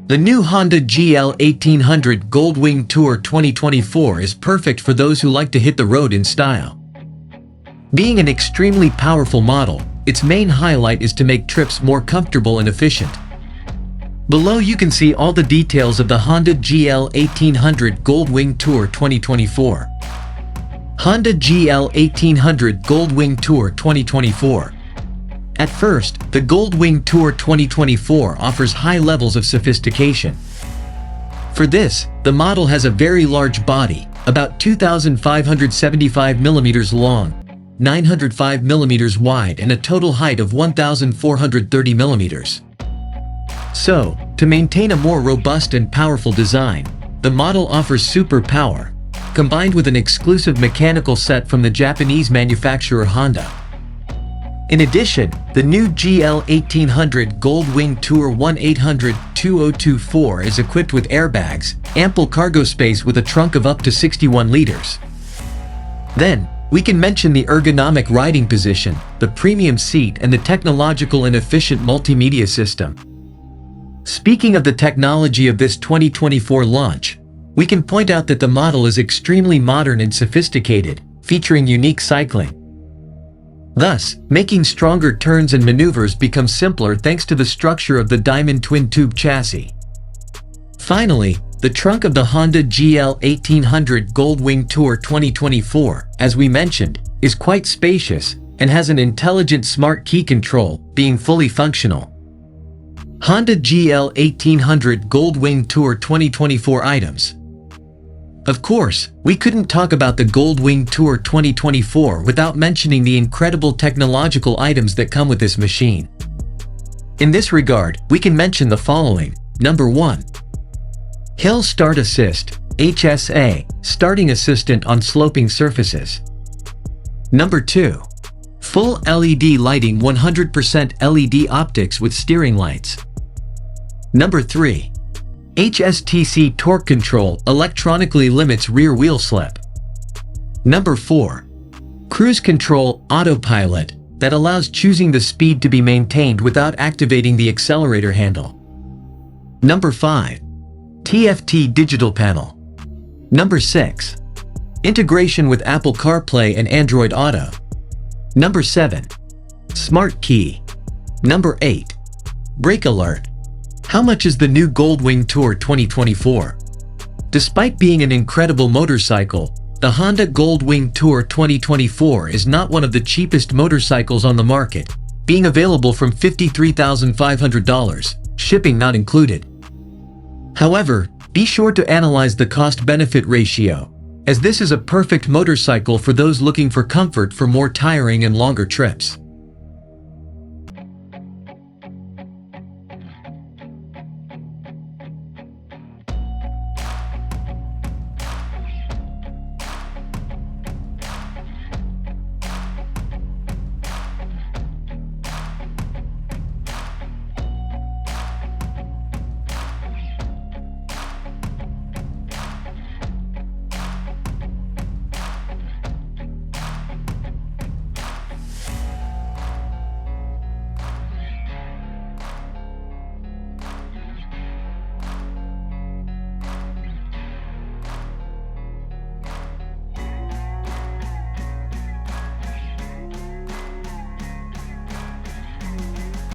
The new Honda GL 1800 Goldwing Tour 2024 is perfect for those who like to hit the road in style. Being an extremely powerful model, its main highlight is to make trips more comfortable and efficient. Below you can see all the details of the Honda GL 1800 Goldwing Tour 2024. Honda GL 1800 Goldwing Tour 2024. At first, the Goldwing Tour 2024 offers high levels of sophistication. For this, the model has a very large body, about 2,575 mm long, 905 mm wide and a total height of 1,430 mm. So, to maintain a more robust and powerful design, the model offers super power, combined with an exclusive mechanical set from the Japanese manufacturer Honda. In addition, the new GL 1800 Goldwing Tour 1800-2024 is equipped with airbags, ample cargo space with a trunk of up to 61 liters. Then, we can mention the ergonomic riding position, the premium seat and the technological and efficient multimedia system. Speaking of the technology of this 2024 launch, we can point out that the model is extremely modern and sophisticated, featuring unique cycling. Thus, making stronger turns and maneuvers become simpler thanks to the structure of the diamond twin-tube chassis. Finally, the trunk of the Honda GL 1800 Goldwing Tour 2024, as we mentioned, is quite spacious and has an intelligent smart key control, being fully functional. Honda GL 1800 Goldwing Tour 2024 items. Of course, we couldn't talk about the Goldwing Tour 2024 without mentioning the incredible technological items that come with this machine. In this regard, we can mention the following. Number 1. Hill Start Assist, HSA, starting assistant on sloping surfaces. Number 2. Full LED lighting, 100% LED optics with steering lights. Number 3. HSTC torque control electronically limits rear wheel slip. Number 4. Cruise control autopilot that allows choosing the speed to be maintained without activating the accelerator handle. Number 5. TFT digital panel. Number 6. Integration with Apple CarPlay and Android Auto. Number 7. Smart key. Number 8. Brake alert. How much is the new Goldwing Tour 2024? Despite being an incredible motorcycle, the Honda Goldwing Tour 2024 is not one of the cheapest motorcycles on the market, being available from $53,500, shipping not included. However, be sure to analyze the cost-benefit ratio, as this is a perfect motorcycle for those looking for comfort for more tiring and longer trips.